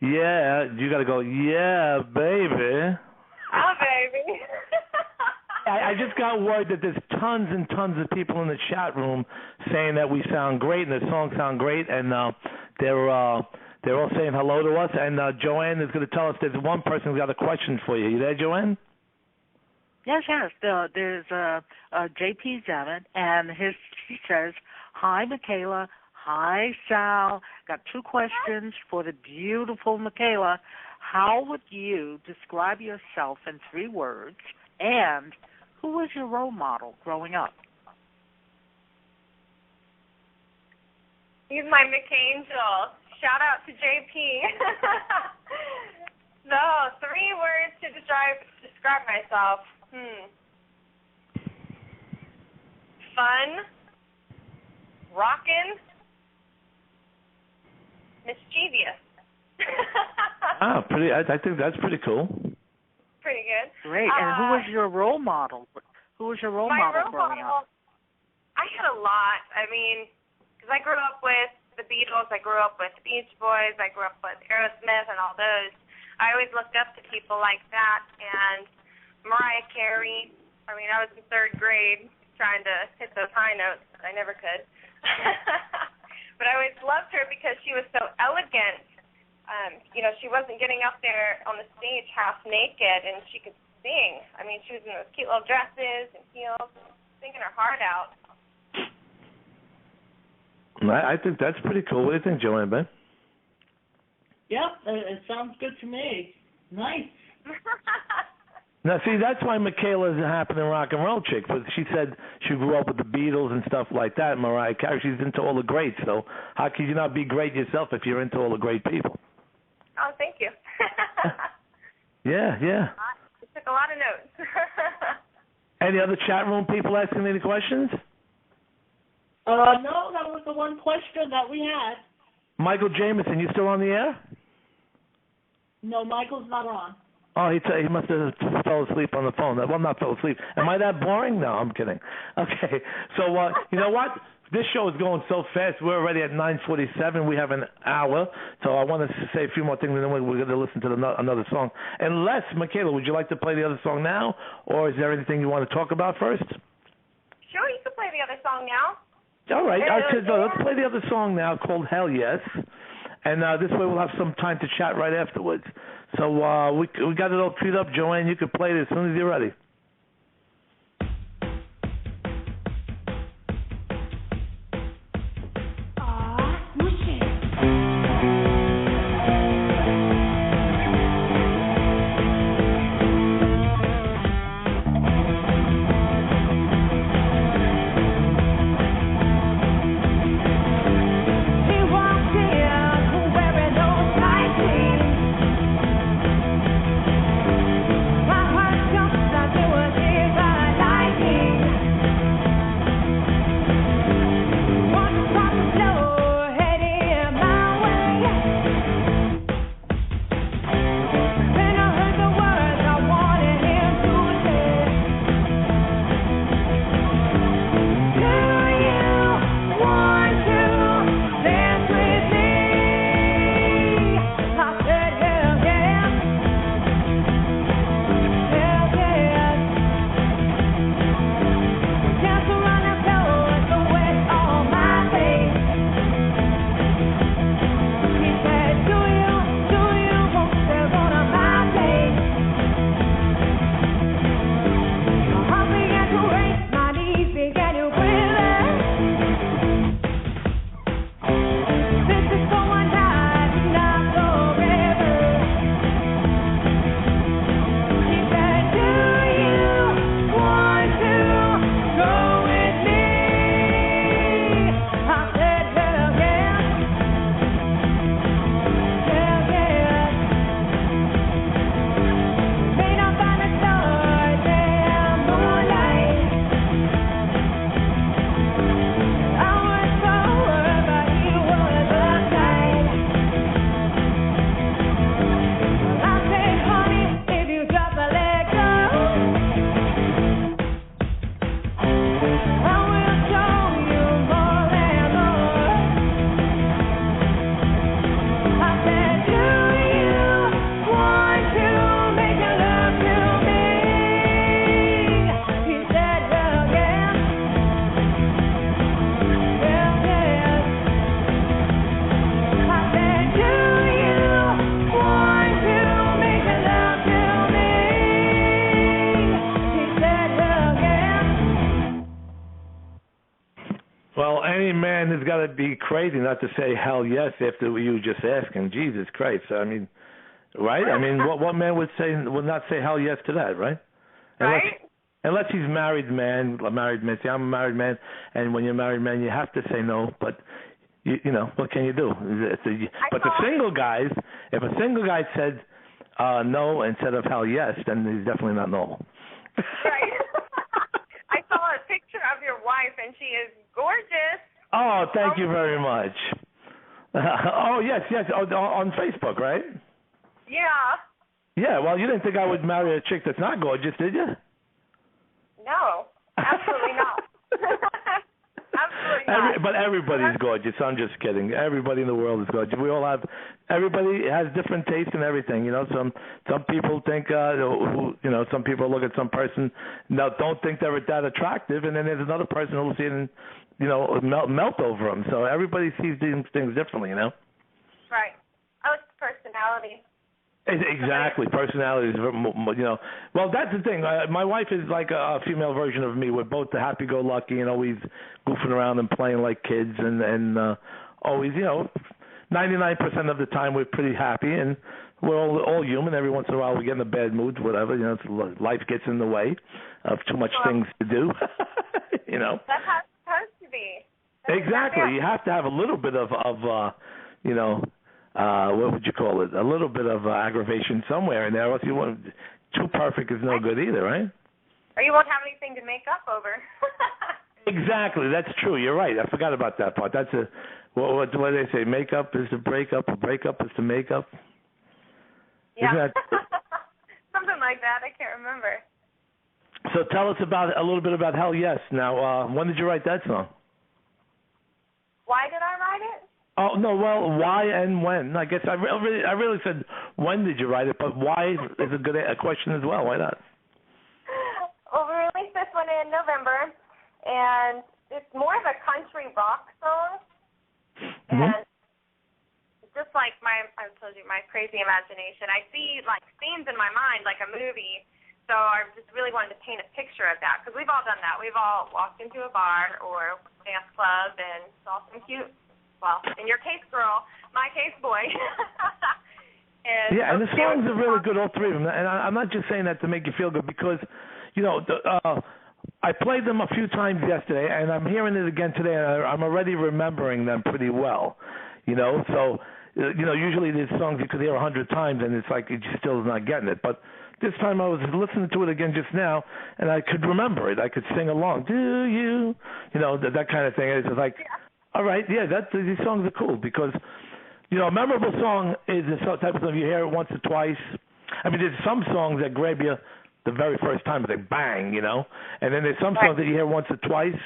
yeah, you got to go, yeah, baby. Oh, baby. I just got word that there's tons and tons of people in the chat room saying that we sound great and the songs sound great, and they're all saying hello to us. And Joanne is going to tell us there's one person who's got a question for you. You there, Joanne? Yes. There's JP Zammit, and he says, "Hi, Mikayla. Hi, Sal. Got two questions for the beautiful Mikayla. How would you describe yourself in 3 words? And who was your role model growing up?" He's my McAngel. Shout out to JP. No, 3 words to describe myself. Fun, rockin', mischievous. Pretty. I think that's pretty cool. Pretty good. Great. And who was your role model? Who was your role model growing up? I had a lot. I mean, because I grew up with the Beatles, I grew up with the Beach Boys, I grew up with Aerosmith and all those. I always looked up to people like that, and Mariah Carey. I mean, I was in 3rd grade trying to hit those high notes. I never could. But I always loved her because she was so elegant. She wasn't getting up there on the stage half naked, and she could sing. I mean, she was in those cute little dresses and heels, singing her heart out. I think that's pretty cool. What do you think, Joanne, Ben? Yep, it sounds good to me. Nice. Now, see, that's why Mikayla is a happening rock and roll chick. But she said she grew up with the Beatles and stuff like that. Mariah Carey, she's into all the greats. So how could you not be great yourself if you're into all the great people? Oh, thank you. Yeah. I took a lot of notes. Any other chat room people asking any questions? No, that was the one question that we had. Michael Jameson, you still on the air? No, Michael's not on. Oh, he must have fell asleep on the phone. Well, not fell asleep. Am I that boring? No, I'm kidding. Okay, so you know what? This show is going so fast. We're already at 9:47. We have an hour, so I want to say a few more things, and then we're going to listen to another song. Unless, Mikayla, would you like to play the other song now, or is there anything you want to talk about first? Sure, you can play the other song now. All right, let's play the other song now called Hell Yes, and this way we'll have some time to chat right afterwards. So we got it all queued up. Joanne, you can play it as soon as you're ready. My heart jumps like would be crazy not to say hell yes after you just asking. Jesus Christ. I mean, right? I mean, what man would not say hell yes to that, right? Unless he's a married man. See, I'm a married man, and when you're a married man, you have to say no. But you know, what can you do? But the single guys, if a single guy said no instead of hell yes, then he's definitely not normal. Right. I saw a picture of your wife, and she is gorgeous. Oh, thank you very much. Oh, yes. Oh, on Facebook, right? Yeah. Yeah, well, you didn't think I would marry a chick that's not gorgeous, did you? No, absolutely not. Absolutely not. But everybody's gorgeous. I'm just kidding. Everybody in the world is gorgeous. Everybody has different tastes and everything. You know, some people think, some people look at some person, don't think they're that attractive, and then there's another person who'll see it and, melt over them. So everybody sees these things differently, you know? Right. Oh, it's personality. Exactly, personalities. Well, that's the thing. My wife is like a female version of me. We're both happy-go-lucky and always goofing around and playing like kids, and always, 99% of the time we're pretty happy, and we're all human. Every once in a while we get in a bad mood, whatever. Life gets in the way of too much things to do. That's how it's supposed to be. Exactly. You have to have a little bit of what would you call it? A little bit of aggravation somewhere in there. Else too perfect is no good either, right? Or you won't have anything to make up over. Exactly, that's true. You're right. I forgot about that part. That's what do they say? Makeup is to break up, or break up is to make up. Yeah. Something like that. I can't remember. So tell us a little bit about Hell Yes. Now, when did you write that song? Why did I write it? Oh, no, well, why and when? I guess I really said when did you write it, but why is a question as well. Why not? Well, we released this one in November, and it's more of a country rock song. And just like I told you, my crazy imagination, I see like scenes in my mind like a movie. So I just really wanted to paint a picture of that because we've all done that. We've all walked into a bar or dance club and saw some cute. Well, in your case, girl, my case, boy. And the songs are really good, all three of them. And I'm not just saying that to make you feel good because, I played them a few times yesterday, and I'm hearing it again today, and I'm already remembering them pretty well, So, usually there's songs you could hear 100 times, and it's like you're still not getting it. But this time I was listening to it again just now, and I could remember it. I could sing along. Do you? That kind of thing. It's like... Yeah. All right, yeah, these songs are cool because, a memorable song is the type of song you hear it once or twice. I mean, there's some songs that grab you the very first time, it's like bang, and then there's some songs that you hear once or twice,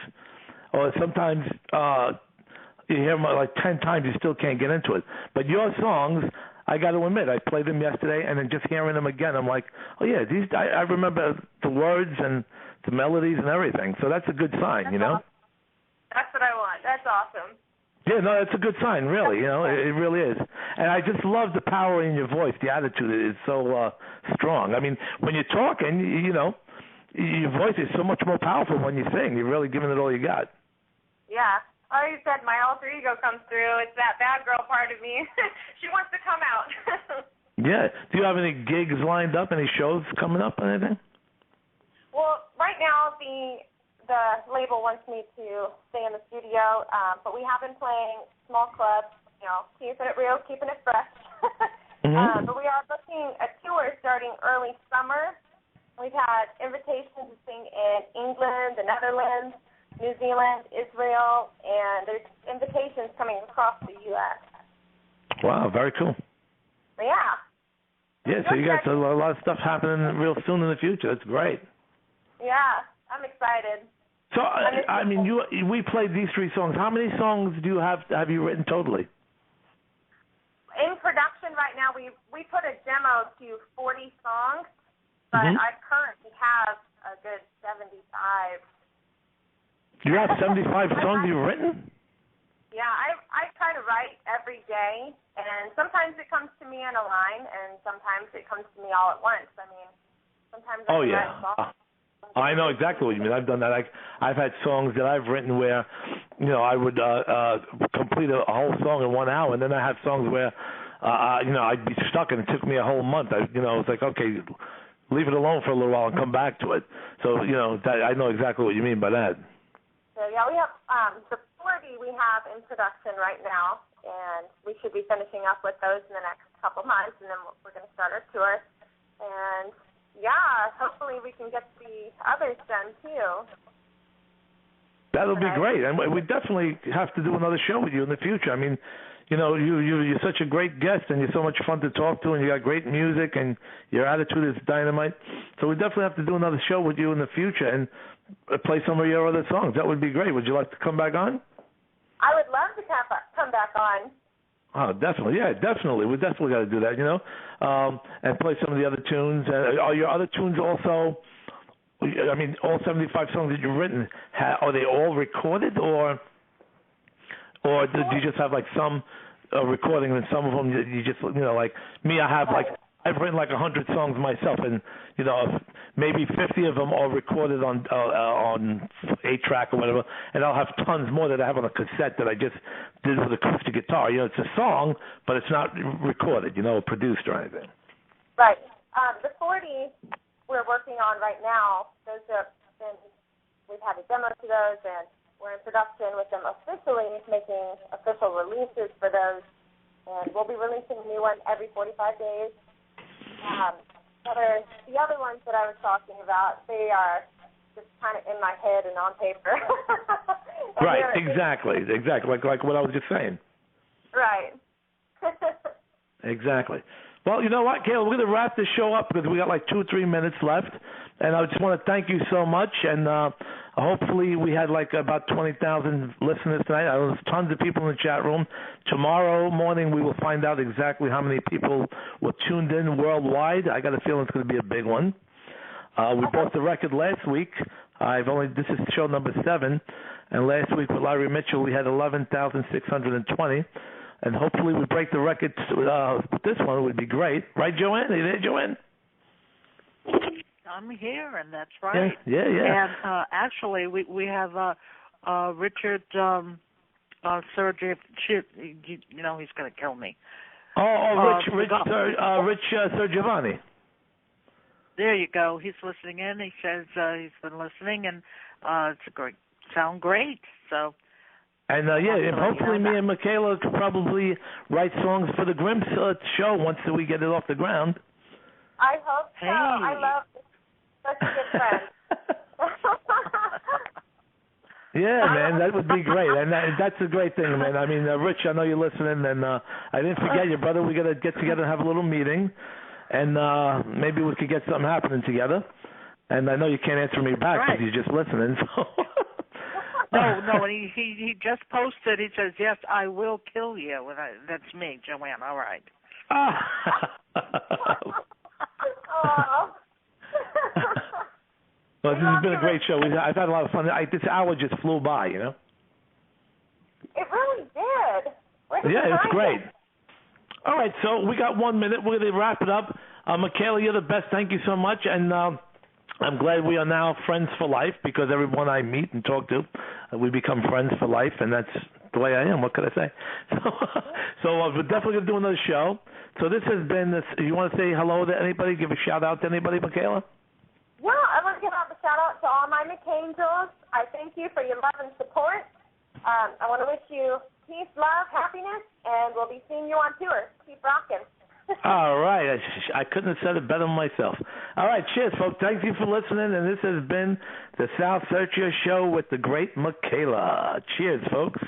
or sometimes you hear them like 10 times, you still can't get into it. But your songs, I got to admit, I played them yesterday, and then just hearing them again, I'm like, oh yeah, I remember the words and the melodies and everything. So that's a good sign, Awesome. That's what I want. That's awesome. Yeah, no, that's a good sign, really. It really is. And I just love the power in your voice. The attitude is so strong. I mean, when you're talking, your voice is so much more powerful when you sing. You're really giving it all you got. Yeah. Oh, you said my alter ego comes through. It's that bad girl part of me. She wants to come out. Yeah. Do you have any gigs lined up? Any shows coming up or anything? Well, right now the label wants me to stay in the studio, but we have been playing small clubs, keeping it real, keeping it fresh. But we are booking a tour starting early summer. We've had invitations to sing in England, the Netherlands, New Zealand, Israel, and there's invitations coming across the U.S. Wow, very cool. Yeah. Yeah, so you got a lot of stuff happening real soon in the future. That's great. Yeah, I'm excited. So, I mean, we played these three songs. How many songs have you written totally? In production right now, we put a demo to 40 songs, but I currently have a good 75. You have 75 songs you've written? Yeah, I try to write every day, and sometimes it comes to me in a line, and sometimes it comes to me all at once. I mean, sometimes I write songs. I know exactly what you mean. I've done that. I've had songs that I've written where, I would complete a whole song in 1 hour, and then I have songs where, I'd be stuck and it took me a whole month. It's like, okay, leave it alone for a little while and come back to it. So, I know exactly what you mean by that. So, yeah, we have the 40 we have in production right now, and we should be finishing up with those in the next couple months, and then we're going to start our tour. And yeah, hopefully we can get the others done too. That'll be great, and we definitely have to do another show with you in the future. I mean, you're such a great guest, and you're so much fun to talk to, and you got great music, and your attitude is dynamite. So we definitely have to do another show with you in the future and play some of your other songs. That would be great. Would you like to come back on? I would love to come back on. Oh, definitely. Yeah, definitely. We definitely got to do that, and play some of the other tunes. Are your other tunes also, all 75 songs that you've written, are they all recorded, or do you just have, some recording and some of them you just, like me, I've written 100 songs myself, and, maybe 50 of them are recorded on 8-track or whatever, and I'll have tons more that I have on a cassette that I just did with acoustic guitar. It's a song, but it's not recorded, produced or anything. Right. The 40 we're working on right now, we've had a demo to those, and we're in production with them officially, making official releases for those, and we'll be releasing a new one every 45 days. The other ones that I was talking about, they are just kind of in my head and on paper. Right, exactly, like what I was just saying. Right. Exactly. Well, you know what, Kayla, we're going to wrap this show up because we got 2 or 3 minutes left, and I just want to thank you so much, and hopefully we had about 20,000 listeners tonight. There's tons of people in the chat room. Tomorrow morning we will find out exactly how many people were tuned in worldwide. I got a feeling it's going to be a big one. We broke the record last week. This is show number 7, and last week with Larry Mitchell we had 11,620. And hopefully we break the record with this one. It would be great. Right, Joanne? Are you there, Joanne? I'm here, and that's right. Yeah. And actually, we have Richard Sirchia. He's going to kill me. Rich Sirgiovanni. There you go. He's listening in. He says he's been listening, and it's sound great. So. And and hopefully me and Mikayla could probably write songs for the Grimm show once we get it off the ground. I hope so. I love such a good friend. Yeah, man, that would be great, and that's a great thing, man. I mean, Rich, I know you're listening, and I didn't forget you, brother. We got to get together and have a little meeting, and maybe we could get something happening together. And I know you can't answer me back because you're just listening, so... No, and he just posted, he says, yes, I will kill you. And that's me, Joanne, all right. Well, this has been a great show. I've had a lot of fun. This hour just flew by, It really did. Yeah, it's great. All right, so we got 1 minute. We're going to wrap it up. Mikayla, you're the best. Thank you so much. And I'm glad we are now friends for life because everyone I meet and talk to, we become friends for life, and that's the way I am. What could I say? So we're definitely going to do another show. So this has been this. You want to say hello to anybody? Give a shout-out to anybody, Mikayla? Yeah, I want to give out the shout-out to all my McAngels. I thank you for your love and support. I want to wish you peace, love, happiness, and we'll be seeing you on tour. Keep rocking. All right. I couldn't have said it better myself. All right. Cheers, folks. Thank you for listening. And this has been the Sal Sirchia Show with the great Mikayla. Cheers, folks.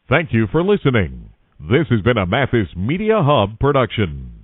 Thank you for listening. This has been a Mathis Media Hub production.